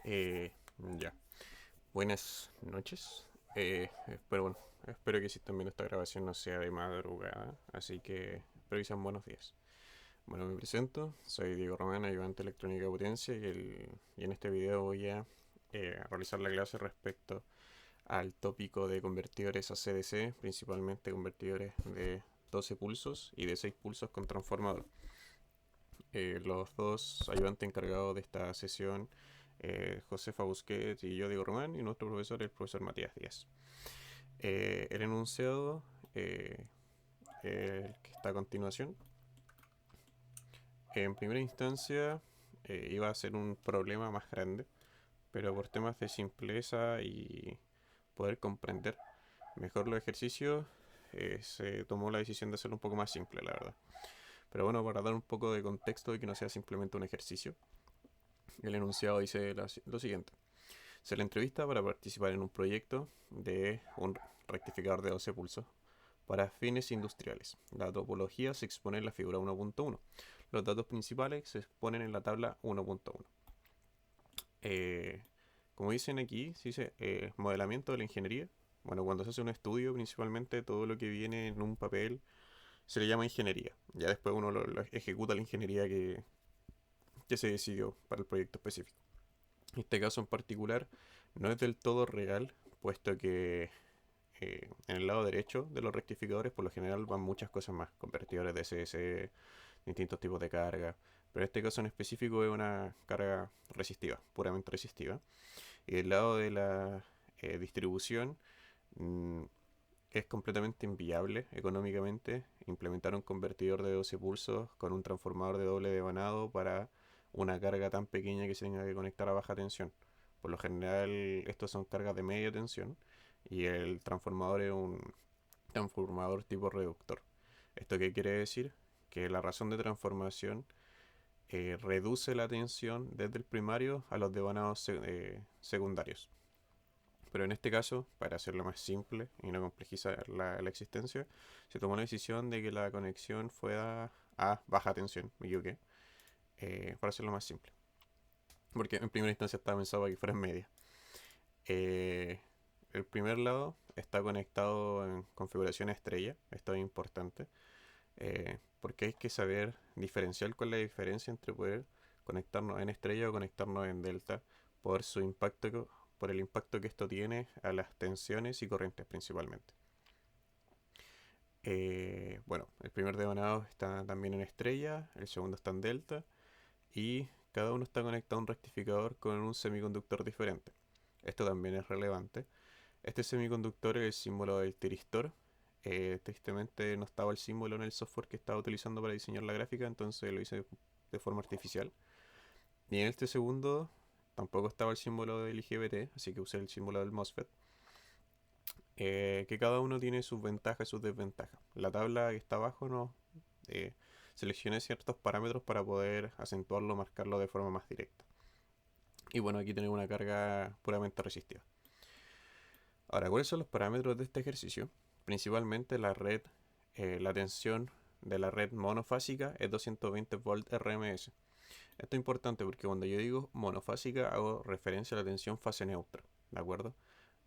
Eh, ya. Buenas noches. Espero que si están viendo esta grabación no sea de madrugada, así que espero que sean buenos días. Bueno, me presento, soy Diego Román, ayudante de electrónica de potencia, y en este video voy a realizar la clase respecto al tópico de convertidores AC/DC, principalmente convertidores de 12 pulsos y de 6 pulsos con transformador. Los dos ayudantes encargados de esta sesión, Josefa Busquets y yo, Diego Román, y nuestro profesor, el profesor Matías Díaz. El enunciado, el que está a continuación, en primera instancia iba a ser un problema más grande, pero por temas de simpleza y poder comprender mejor los ejercicios, se tomó la decisión de hacerlo un poco más simple, la verdad. Pero bueno, para dar un poco de contexto y que no sea simplemente un ejercicio, el enunciado dice lo siguiente. Se le entrevista para participar en un proyecto de un rectificador de 12 pulsos para fines industriales. La topología se expone en la figura 1.1. Los datos principales se exponen en la tabla 1.1. Eh, como dicen aquí, se dice modelamiento de la ingeniería. Bueno, cuando se hace un estudio, principalmente todo lo que viene en un papel se le llama ingeniería. Ya después uno lo ejecuta la ingeniería que se decidió para el proyecto específico. Este caso en particular no es del todo real, puesto que en el lado derecho de los rectificadores por lo general van muchas cosas más, convertidores de SS, distintos tipos de carga, pero en este caso en específico es una carga resistiva, puramente resistiva. Y del lado de la distribución, mmm, es completamente inviable económicamente implementar un convertidor de 12 pulsos con un transformador de doble devanado para una carga tan pequeña que se tenga que conectar a baja tensión. Por lo general, estos son cargas de media tensión y el transformador es un transformador tipo reductor. ¿Esto qué quiere decir? Que la razón de transformación reduce la tensión desde el primario a los devanados secundarios. Pero en este caso, para hacerlo más simple y no complejizar la existencia, se tomó la decisión de que la conexión fuera a baja tensión, me equivoqué, para hacerlo más simple. Porque en primera instancia estaba pensado para que fuera en media. Eh, el primer lado está conectado en configuración estrella, esto es importante, porque hay que saber diferenciar cuál es la diferencia entre poder conectarnos en estrella o conectarnos en delta por su impacto, por el impacto que esto tiene a las tensiones y corrientes principalmente. Bueno, el primer devanado está también en estrella, el segundo está en delta y cada uno está conectado a un rectificador con un semiconductor diferente. Esto también es relevante. Este semiconductor es el símbolo del tiristor. Tristemente no estaba el símbolo en el software que estaba utilizando para diseñar la gráfica, entonces lo hice de forma artificial. Y en este segundo tampoco estaba el símbolo del IGBT, así que usé el símbolo del MOSFET. Que cada uno tiene sus ventajas y sus desventajas. La tabla que está abajo nos seleccioné ciertos parámetros para poder acentuarlo, marcarlo de forma más directa. Y bueno, aquí tenemos una carga puramente resistiva. Ahora, ¿cuáles son los parámetros de este ejercicio? Principalmente la tensión de la red monofásica es 220 volt RMS. Esto es importante porque cuando yo digo monofásica hago referencia a la tensión fase neutra, ¿de acuerdo?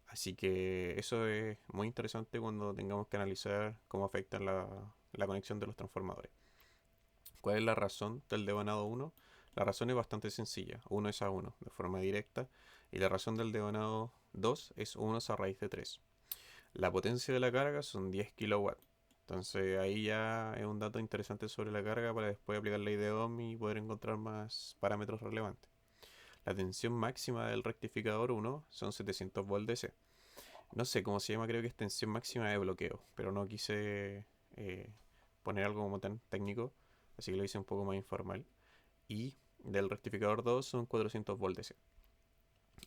Así que eso es muy interesante cuando tengamos que analizar cómo afecta la conexión de los transformadores. ¿Cuál es la razón del devanado 1? La razón es bastante sencilla, 1 es a 1 de forma directa, y la razón del devanado 2 es 1 a raíz de 3. La potencia de la carga son 10 kilowatts. Entonces ahí ya es un dato interesante sobre la carga para después aplicar la ley de Ohm y poder encontrar más parámetros relevantes. La tensión máxima del rectificador 1 son 700 volts DC. No sé cómo se llama, creo que es tensión máxima de bloqueo, pero no quise poner algo como tan técnico, así que lo hice un poco más informal. Y del rectificador 2 son 400 volts DC.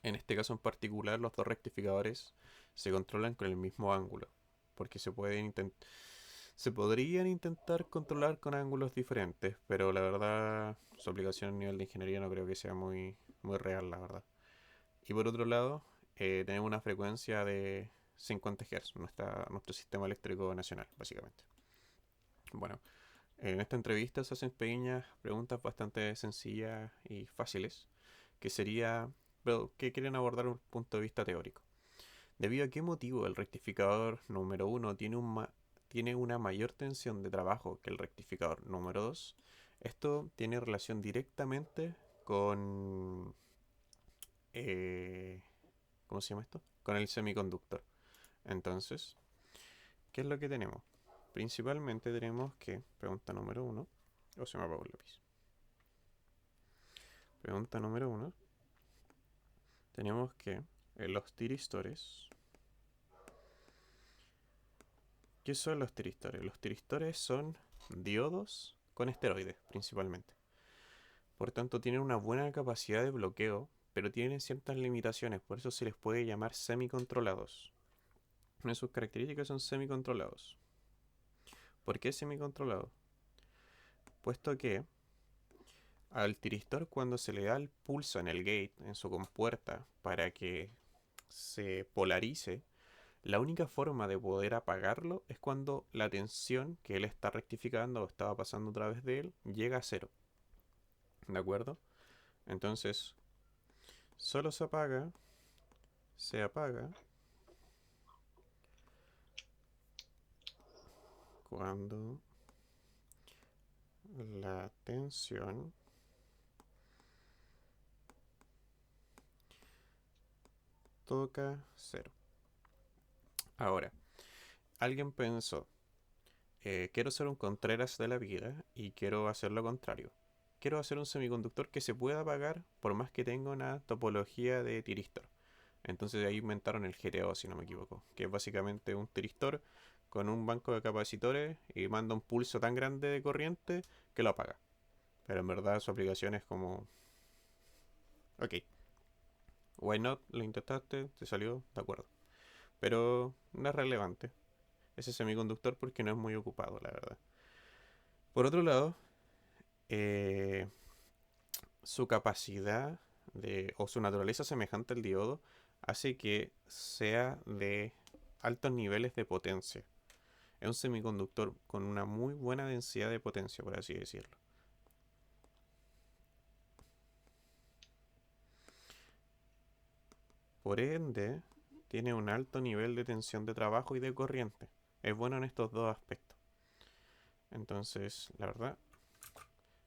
En este caso en particular, los dos rectificadores se controlan con el mismo ángulo, porque se podrían intentar controlar con ángulos diferentes, pero la verdad su aplicación a nivel de ingeniería no creo que sea muy real, la verdad. Y por otro lado, tenemos una frecuencia de 50 Hz, nuestro sistema eléctrico nacional, básicamente. Bueno, en esta entrevista se hacen pequeñas preguntas bastante sencillas y fáciles, que sería pero que quieren abordar un punto de vista teórico. ¿Debido a qué motivo el rectificador número uno tiene una mayor tensión de trabajo que el rectificador número 2? Esto tiene relación directamente con... eh, ¿cómo se llama esto? Con el semiconductor. Entonces, ¿qué es lo que tenemos? Principalmente tenemos que, pregunta número uno, o se me apagó el lápiz. Pregunta número uno, tenemos que los tiristores. ¿Qué son los tiristores? Los tiristores son diodos con esteroides, principalmente. Por tanto, tienen una buena capacidad de bloqueo, pero tienen ciertas limitaciones, por eso se les puede llamar semicontrolados. Una de sus características son semicontrolados. ¿Por qué semicontrolados? Puesto que al tiristor, cuando se le da el pulso en el gate, en su compuerta, para que se polarice, la única forma de poder apagarlo es cuando la tensión que él está rectificando o estaba pasando a través de él llega a cero. ¿De acuerdo? Entonces, solo se apaga cuando la tensión toca cero. Ahora, alguien pensó, quiero ser un Contreras de la vida y quiero hacer lo contrario. Quiero hacer un semiconductor que se pueda apagar por más que tenga una topología de tiristor. Entonces de ahí inventaron el GTO, si no me equivoco, que es básicamente un tiristor con un banco de capacitores y manda un pulso tan grande de corriente que lo apaga. Pero en verdad su aplicación es como... Ok, why not? Lo intentaste, te salió, de acuerdo. Pero no es relevante ese semiconductor porque no es muy ocupado, la verdad. Por otro lado, eh, su capacidad o su naturaleza semejante al diodo hace que sea de altos niveles de potencia. Es un semiconductor con una muy buena densidad de potencia, por así decirlo. Por ende, tiene un alto nivel de tensión de trabajo y de corriente. Es bueno en estos dos aspectos. Entonces, la verdad,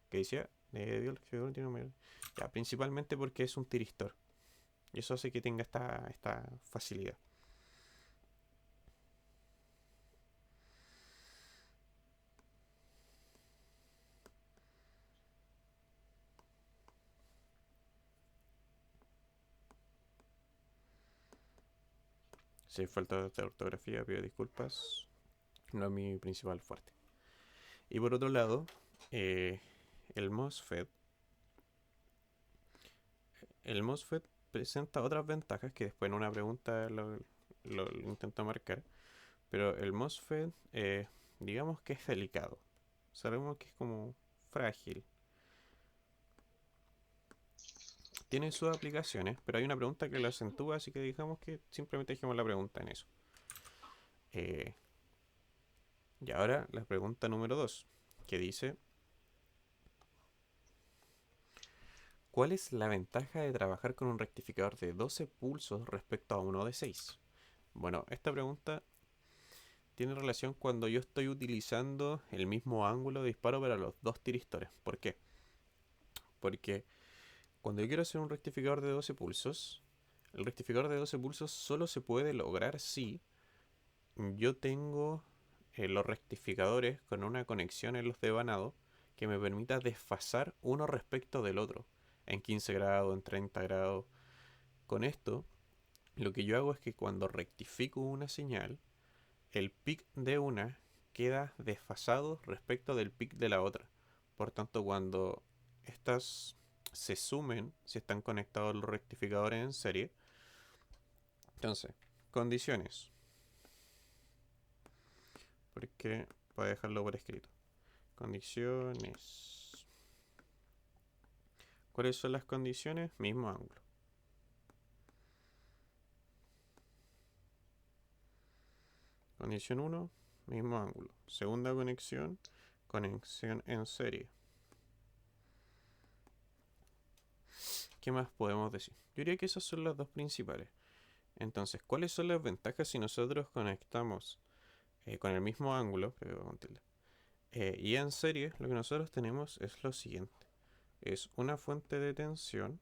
que decía, ya, principalmente porque es un tiristor. Y eso hace que tenga esta facilidad. Si hay falta de ortografía, pido disculpas. No es mi principal fuerte. Y por otro lado, eh, el MOSFET. El MOSFET presenta otras ventajas que después en una pregunta lo intento marcar. Pero el MOSFET, digamos que es delicado. Sabemos que es como frágil. Tiene sus aplicaciones, pero hay una pregunta que lo acentúa, así que digamos que simplemente dejemos la pregunta en eso. Eh, y ahora la pregunta número 2, que dice, ¿cuál es la ventaja de trabajar con un rectificador de 12 pulsos respecto a uno de 6? Bueno, esta pregunta tiene relación cuando yo estoy utilizando el mismo ángulo de disparo para los dos tiristores. ¿Por qué? Porque cuando yo quiero hacer un rectificador de 12 pulsos, el rectificador de 12 pulsos solo se puede lograr si yo tengo los rectificadores con una conexión en los devanado que me permita desfasar uno respecto del otro en 15 grados, en 30 grados. Con esto, lo que yo hago es que cuando rectifico una señal, el pic de una queda desfasado respecto del pic de la otra. Por tanto, cuando estas se sumen, si están conectados los rectificadores en serie, entonces, condiciones. Porque voy a dejarlo por escrito. Condiciones. ¿Cuáles son las condiciones? Mismo ángulo. Condición 1, mismo ángulo. Segunda conexión, conexión en serie. ¿qué más podemos decir? Yo diría que esas son las dos principales. Entonces, ¿cuáles son las ventajas si nosotros conectamos con el mismo ángulo, y en serie? Lo que nosotros tenemos es lo siguiente. Es una fuente de tensión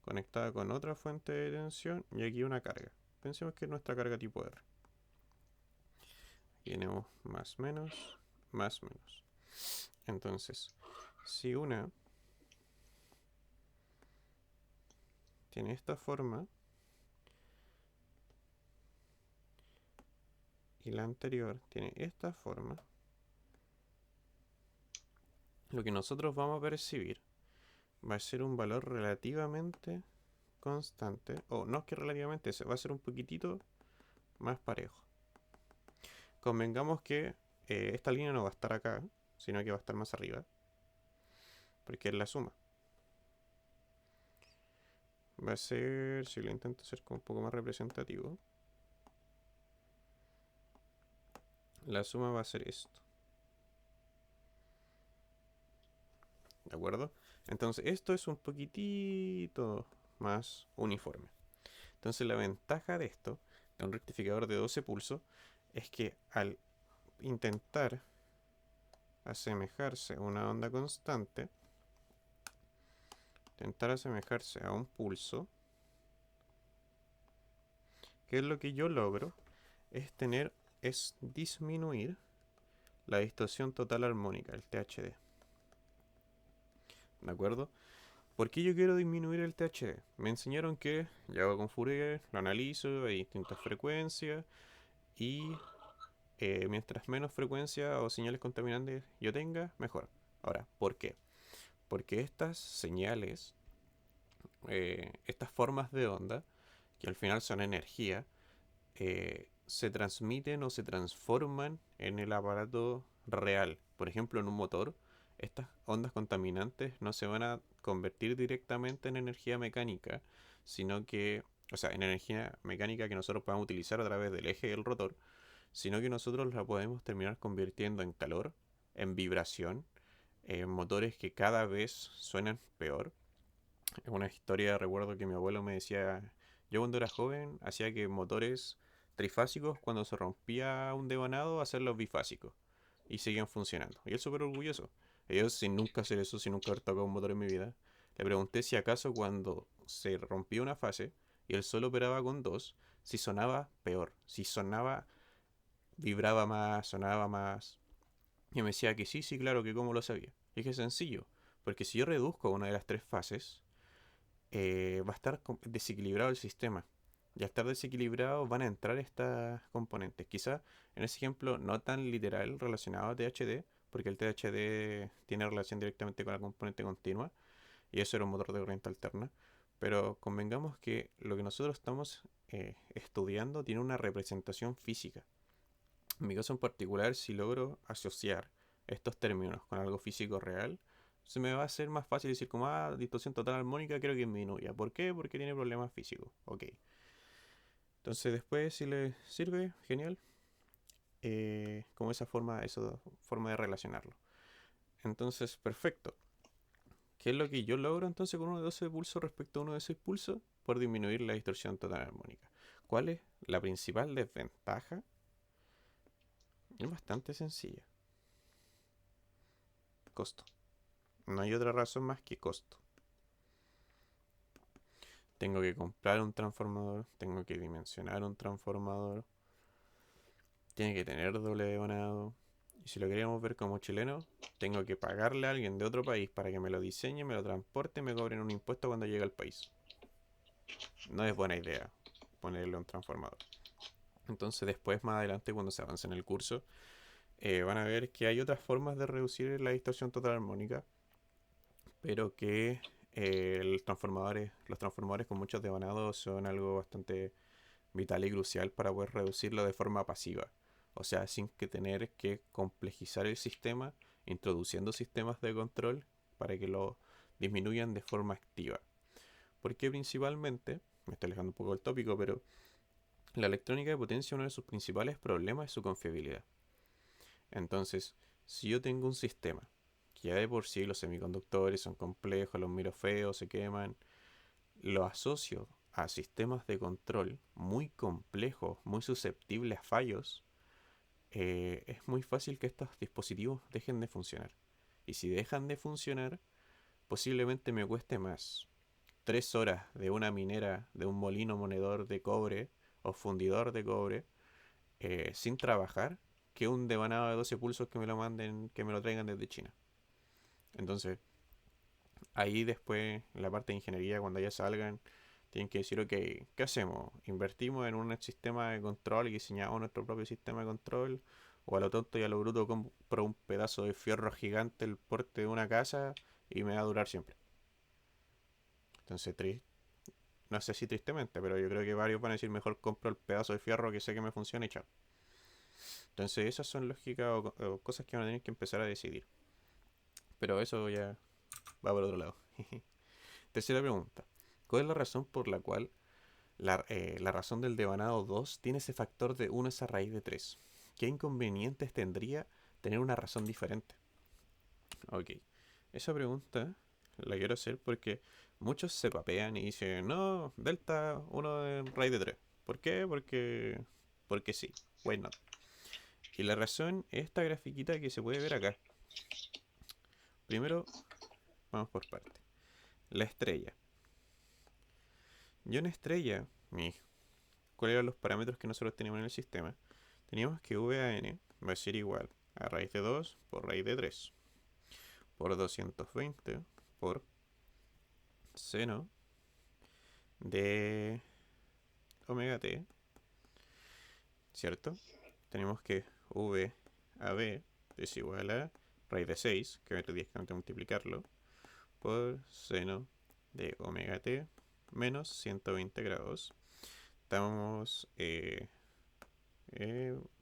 conectada con otra fuente de tensión y aquí una carga. Pensemos que es nuestra carga tipo R. Aquí tenemos más menos, más menos. Entonces, si una tiene esta forma y la anterior tiene esta forma, lo que nosotros vamos a percibir va a ser un valor relativamente constante, o no es que relativamente, va a ser un poquitito más parejo. Convengamos que esta línea no va a estar acá, sino que va a estar más arriba, porque es la suma. Va a ser, si lo intento hacer como un poco más representativo, la suma va a ser esto. ¿De acuerdo? Entonces esto es un poquitito más uniforme. Entonces la ventaja de esto, de un rectificador de 12 pulsos, es que al intentar asemejarse a una onda constante, intentar asemejarse a un pulso, ¿qué es lo que yo logro? Es disminuir la distorsión total armónica, el THD. ¿De acuerdo? ¿Por qué yo quiero disminuir el THD? Me enseñaron que yo hago con Fourier, lo analizo, hay distintas frecuencias y mientras menos frecuencia o señales contaminantes yo tenga, mejor. Ahora, ¿por qué? Porque estas señales, estas formas de onda, que al final son energía, se transmiten o se transforman en el aparato real. Por ejemplo, en un motor, estas ondas contaminantes no se van a convertir directamente en energía mecánica, sino que, o sea, en energía mecánica que nosotros podamos utilizar a través del eje del rotor, sino que nosotros la podemos terminar convirtiendo en calor, en vibración, en motores que cada vez suenan peor. Es una historia, recuerdo que mi abuelo me decía, yo cuando era joven hacía que motores trifásicos, cuando se rompía un devanado, hacerlos bifásicos y seguían funcionando. Y él súper orgulloso. Y yo, sin nunca hacer eso, sin nunca haber tocado un motor en mi vida, le pregunté si acaso cuando se rompía una fase y él solo operaba con dos, si sonaba peor, si sonaba, vibraba más, sonaba más. Y me decía que sí, sí, claro, que cómo lo sabía. Y dije, sencillo, porque si yo reduzco una de las tres fases, va a estar desequilibrado el sistema. Y al estar desequilibrado van a entrar estas componentes. Quizá en ese ejemplo no tan literal relacionado a THD, porque el THD tiene relación directamente con la componente continua, y eso era un motor de corriente alterna. Pero convengamos que lo que nosotros estamos estudiando tiene una representación física. En mi caso en particular, si logro asociar estos términos con algo físico real, se me va a hacer más fácil decir como, distorsión total armónica quiero que disminuya. ¿Por qué? Porque tiene problemas físicos. Ok. Entonces después, si le sirve, genial. Como esa forma de relacionarlo. Entonces, perfecto. ¿Qué es lo que yo logro entonces con uno de 12 pulsos respecto a uno de 6 pulsos? Por disminuir la distorsión total armónica. ¿Cuál es la principal desventaja? Es bastante sencilla. Costo. No hay otra razón más que costo. Tengo que comprar un transformador, tengo que dimensionar un transformador, tiene que tener doble devanado. Y si lo queremos ver como chileno, tengo que pagarle a alguien de otro país para que me lo diseñe, me lo transporte y me cobren un impuesto cuando llegue al país. No es buena idea ponerle un transformador. Entonces después, más adelante, cuando se avance en el curso, van a ver que hay otras formas de reducir la distorsión total armónica, pero que los transformadores con muchos devanados son algo bastante vital y crucial para poder reducirlo de forma pasiva. O sea, sin que tener que complejizar el sistema, introduciendo sistemas de control para que lo disminuyan de forma activa. Porque principalmente, me estoy alejando un poco del tópico, pero la electrónica de potencia, uno de sus principales problemas es su confiabilidad. Entonces, si yo tengo un sistema que ya de por sí los semiconductores son complejos, los miro feos, se queman, lo asocio a sistemas de control muy complejos, muy susceptibles a fallos, es muy fácil que estos dispositivos dejen de funcionar. Y si dejan de funcionar, posiblemente me cueste más 3 horas de una minera, de un molino monedor de cobre o fundidor de cobre, sin trabajar, que un devanado de 12 pulsos que me lo manden, que me lo traigan desde China. Entonces, ahí después, en la parte de ingeniería, cuando ya salgan, tienen que decir, ok, ¿qué hacemos? ¿Invertimos en un sistema de control y diseñamos nuestro propio sistema de control? ¿O a lo tonto y a lo bruto compro un pedazo de fierro gigante el porte de una casa y me va a durar siempre? Entonces, no sé si tristemente, pero yo creo que varios van a decir, mejor compro el pedazo de fierro que sé que me funciona y chao. Entonces, esas son lógicas o cosas que van a tener que empezar a decidir. Pero eso ya va por otro lado. Tercera pregunta. ¿Cuál es la razón por la cual la razón del devanado 2 tiene ese factor de 1 es a raíz de 3? ¿Qué inconvenientes tendría tener una razón diferente? Ok, esa pregunta la quiero hacer porque muchos se papean y dicen, no, delta 1 de raíz de 3. ¿Por qué? Porque sí, why not? Y la razón es esta grafiquita que se puede ver acá. Primero, vamos por parte. La estrella. Yo en estrella, ¿cuáles eran los parámetros que nosotros teníamos en el sistema? Teníamos que VAN va a ser igual a raíz de 2 por raíz de 3 por 220 por seno de omega t, ¿cierto? Tenemos que V a B es igual a raíz de 6, que tendrías que multiplicarlo, por seno de omega t menos 120 grados. Estamos, me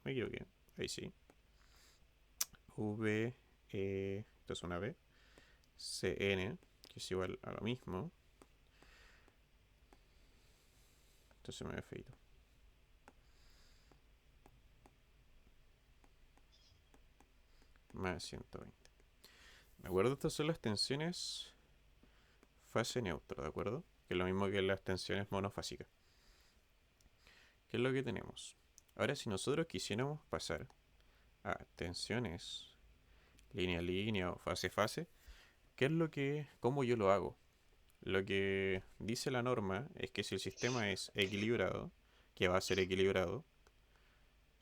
equivoqué, ahí sí. V, esto es una B, Cn, que es igual a lo mismo. Entonces me ve feito. Más 120. ¿De acuerdo? Estas son las tensiones fase neutro, ¿de acuerdo? Que es lo mismo que las tensiones monofásicas. ¿Qué es lo que tenemos? Ahora, si nosotros quisiéramos pasar a tensiones línea a línea o fase a fase, ¿qué es cómo yo lo hago? Lo que dice la norma es que si el sistema es equilibrado, que va a ser equilibrado,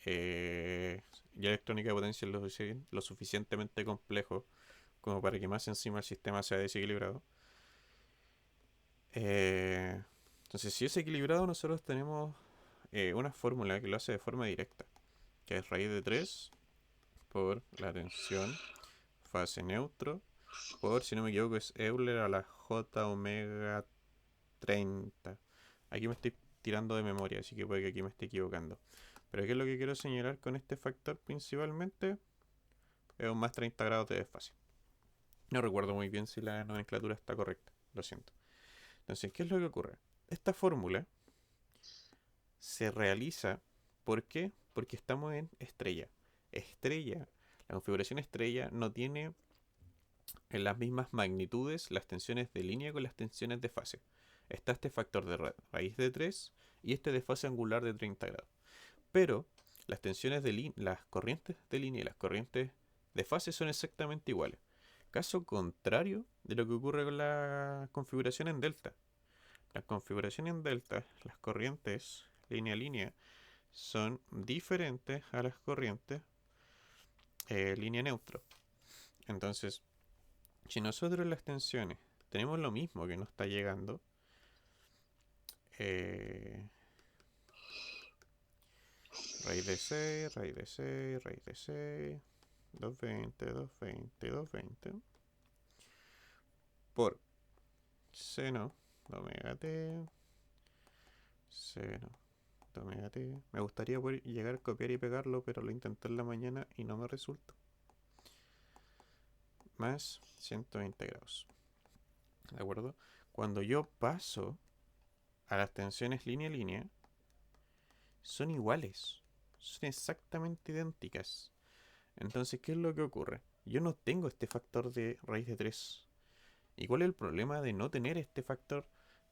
ya la electrónica de potencia es lo suficientemente complejo como para que más encima el sistema sea desequilibrado. Entonces, si es equilibrado, nosotros tenemos una fórmula que lo hace de forma directa, que es raíz de 3 por la tensión fase neutro por, si no me equivoco, es Euler a la J omega 30. Aquí me estoy tirando de memoria, así que puede que aquí me esté equivocando. Pero ¿qué es lo que quiero señalar con este factor principalmente? Es un más 30 grados de desfase. No recuerdo muy bien si la nomenclatura está correcta, lo siento. Entonces, ¿qué es lo que ocurre? Esta fórmula se realiza, ¿por qué? Porque estamos en estrella. Estrella, la configuración estrella no tiene en las mismas magnitudes las tensiones de línea con las tensiones de fase. Está este factor de raíz de 3 y este de fase angular de 30 grados. Pero las tensiones las corrientes de línea y las corrientes de fase son exactamente iguales. Caso contrario de lo que ocurre con la configuración en delta. La configuración en delta, las corrientes línea a línea, son diferentes a las corrientes línea neutro. Entonces, si nosotros en las tensiones tenemos lo mismo que nos está llegando, raíz de 6, raíz de 6, raíz de 6, 220, 220, 220, por seno de omega t, seno de omega t. Me gustaría poder llegar a copiar y pegarlo, pero lo intenté en la mañana y no me resulta. Más 120 grados. ¿De acuerdo? Cuando yo paso a las tensiones línea a línea, son iguales. Son exactamente idénticas. Entonces, ¿qué es lo que ocurre? Yo no tengo este factor de raíz de 3. ¿Y cuál es el problema de no tener este factor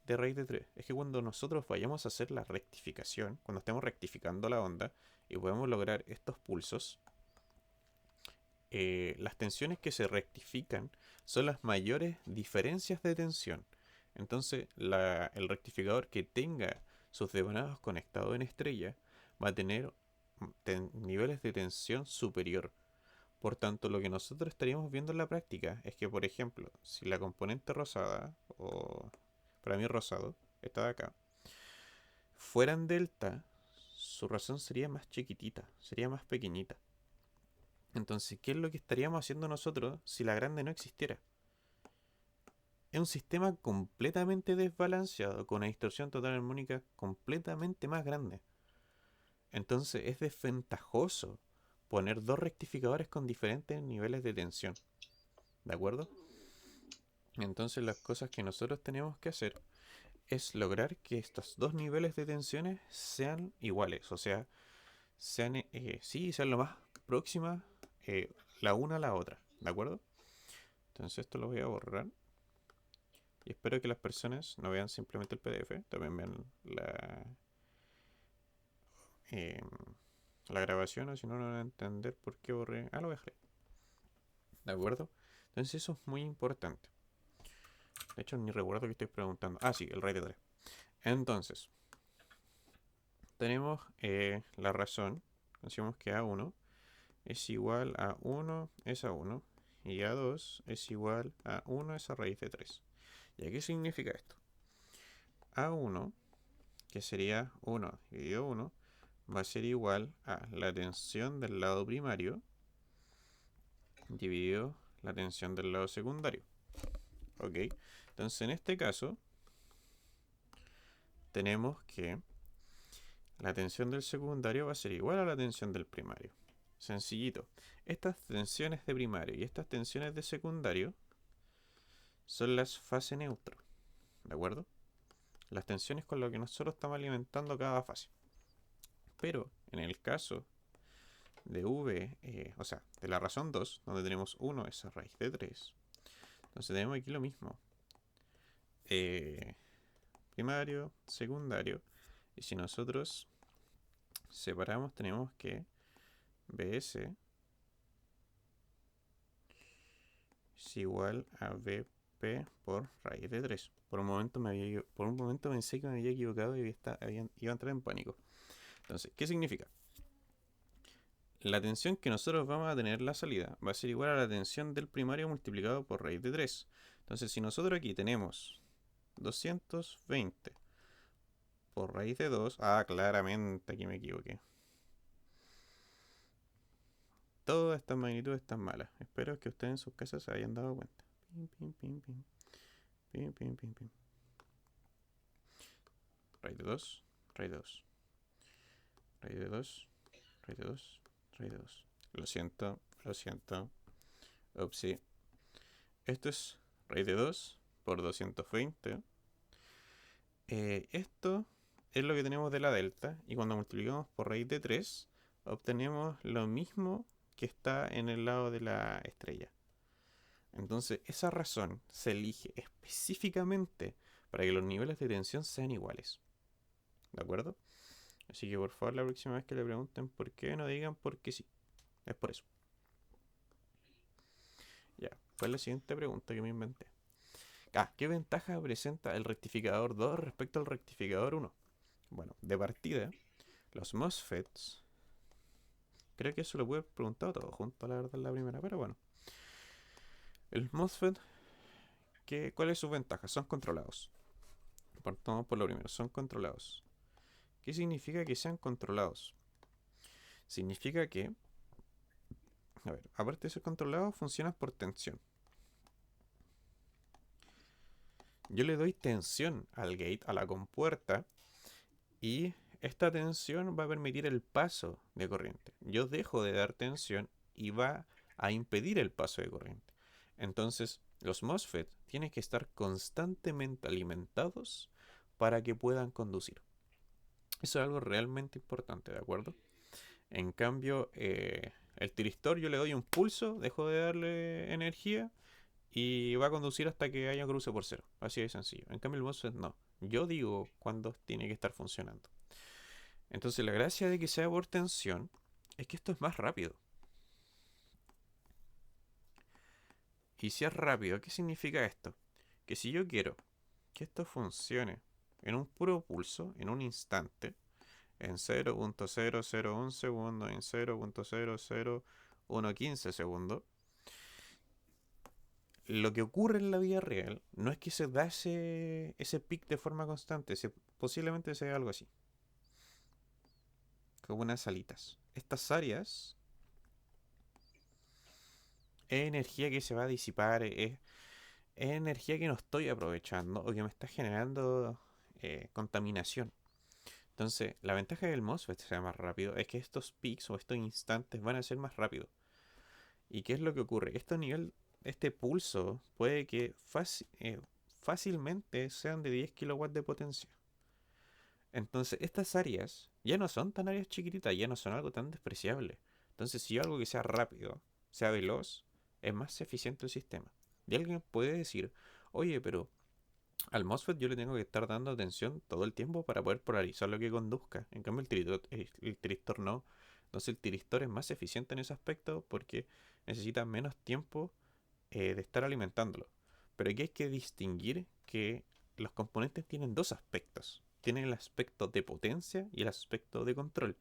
de raíz de 3 es que cuando nosotros vayamos a hacer la rectificación, cuando estemos rectificando la onda y podemos lograr estos pulsos, las tensiones que se rectifican son las mayores diferencias de tensión. Entonces, el rectificador que tenga sus devanados conectados en estrella va a tener niveles de tensión superior. Por tanto, lo que nosotros estaríamos viendo en la práctica es que, por ejemplo, si la componente rosada, o para mí rosado, está de acá, fuera en delta, su razón sería más chiquitita, sería más pequeñita. Entonces, ¿qué es lo que estaríamos haciendo nosotros si la grande no existiera? Es un sistema completamente desbalanceado, con una distorsión total armónica completamente más grande. Entonces, es desventajoso poner dos rectificadores con diferentes niveles de tensión. ¿De acuerdo? Entonces, las cosas que nosotros tenemos que hacer es lograr que estos dos niveles de tensiones sean iguales. O sea, sean, sean lo más próximas la una a la otra. ¿De acuerdo? Entonces esto lo voy a borrar. Y espero que las personas no vean simplemente el PDF, también vean eh, la grabación, o si no, no van a entender por qué borré. Ah, lo dejaré. ¿De acuerdo? Entonces eso es muy importante. De hecho, ni recuerdo que estoy preguntando. Ah, sí, el RAID de 3. Entonces, tenemos la razón. Decimos que A1 es igual a 1 es a 1. Y A2 es igual a 1 es a raíz de 3. ¿Y qué significa esto? A1, que sería 1 dividido 1, va a ser igual a la tensión del lado primario dividido la tensión del lado secundario. Ok, entonces en este caso tenemos que la tensión del secundario va a ser igual a la tensión del primario. Sencillito. Estas tensiones de primario y estas tensiones de secundario son las fase neutro. ¿De acuerdo? Las tensiones con las que nosotros estamos alimentando cada fase. Pero en el caso de V, o sea, de la razón 2, donde tenemos 1 es a raíz de 3. Entonces tenemos aquí lo mismo. Primario, secundario. Y si nosotros separamos, tenemos que Bs es igual a Bp por raíz de 3. Por un momento pensé que me había equivocado y iba a entrar en pánico. Entonces, ¿qué significa? La tensión que nosotros vamos a tener en la salida va a ser igual a la tensión del primario multiplicado por raíz de 3. Entonces, si nosotros aquí tenemos 220 por raíz de 2, claramente aquí me equivoqué. Todas estas magnitudes están malas. Espero que ustedes en sus casas se hayan dado cuenta. Pim, pim, pim, pim. Pim, pim, pim, pim. Raíz de 2, raíz de 2. Raíz de 2, raíz de 2, raíz de 2. Lo siento, lo siento. Upsi. Esto es raíz de 2 por 220. Esto es lo que tenemos de la delta. Y cuando multiplicamos por raíz de 3, obtenemos lo mismo que está en el lado de la estrella. Entonces, esa razón se elige específicamente para que los niveles de tensión sean iguales. ¿De acuerdo? Así que por favor, la próxima vez que le pregunten por qué, no digan por qué sí. Es por eso. Ya, ¿cuál es la siguiente pregunta que me inventé? ¿Qué ventaja presenta el rectificador 2 respecto al rectificador 1? Bueno, de partida, los MOSFETs, creo que eso lo pude haber preguntado todo junto, la verdad, en la primera, pero bueno. El MOSFET, ¿cuál es su ventaja? Son controlados. Partamos por lo primero, son controlados. ¿Qué significa que sean controlados? Significa que, a ver, aparte de ser controlados, funcionan por tensión. Yo le doy tensión al gate, a la compuerta, y esta tensión va a permitir el paso de corriente. Yo dejo de dar tensión y va a impedir el paso de corriente. Entonces, los MOSFET tienen que estar constantemente alimentados para que puedan conducir. Eso es algo realmente importante, ¿de acuerdo? En cambio, el tiristor yo le doy un pulso, dejo de darle energía y va a conducir hasta que haya cruce por cero. Así de sencillo. En cambio, el MOSFET no. Yo digo cuándo tiene que estar funcionando. Entonces la gracia de que sea por tensión es que esto es más rápido. Y si es rápido, ¿qué significa esto? Que si yo quiero que esto funcione en un puro pulso, en un instante, en 0.001 segundos, en 0.00115 segundos, lo que ocurre en la vida real no es que se da ese pic de forma constante, posiblemente sea algo así, como unas alitas. Estas áreas es energía que se va a disipar, es energía que no estoy aprovechando o que me está generando contaminación. Entonces, la ventaja del MOSFET sea más rápido es que estos peaks o estos instantes van a ser más rápidos. ¿Y qué es lo que ocurre? Este pulso puede que fácilmente sean de 10 kilowatts de potencia. Entonces, estas áreas ya no son tan áreas chiquititas, ya no son algo tan despreciable. Entonces, si yo algo que sea rápido, sea veloz, es más eficiente el sistema. Y alguien puede decir, oye, pero al MOSFET yo le tengo que estar dando atención todo el tiempo para poder polarizar lo que conduzca. En cambio, el tiristor no. Entonces, el tiristor es más eficiente en ese aspecto porque necesita menos tiempo de estar alimentándolo. Pero aquí hay que distinguir que los componentes tienen dos aspectos. Tienen el aspecto de potencia y el aspecto de control.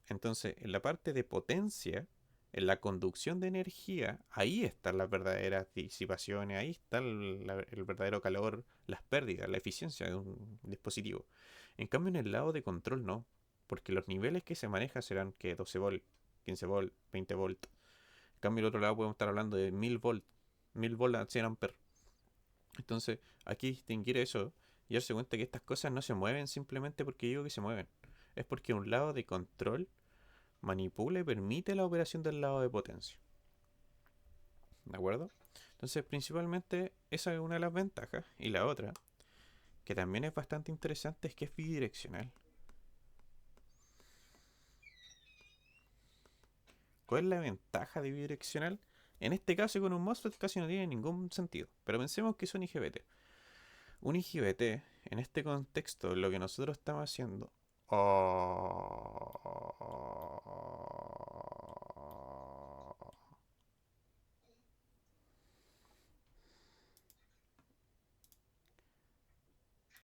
Entonces, en la parte de potencia, en la conducción de energía, ahí están las verdaderas disipaciones, ahí está el verdadero calor, las pérdidas, la eficiencia de un dispositivo. En cambio, en el lado de control no, porque los niveles que se manejan serán que 12 volt, 15 volt, 20 volt. En cambio, el otro lado podemos estar hablando de 1000 volt a 100 amperes. Entonces, aquí distinguir eso y darse cuenta que estas cosas no se mueven simplemente porque digo que se mueven. Es porque un lado de control manipula y permite la operación del lado de potencia. ¿De acuerdo? Entonces, principalmente, esa es una de las ventajas. Y la otra, que también es bastante interesante, es que es bidireccional. ¿Cuál es la ventaja de bidireccional? En este caso, con un MOSFET casi no tiene ningún sentido. Pero pensemos que es un IGBT. Un IGBT, en este contexto, lo que nosotros estamos haciendo. Oh,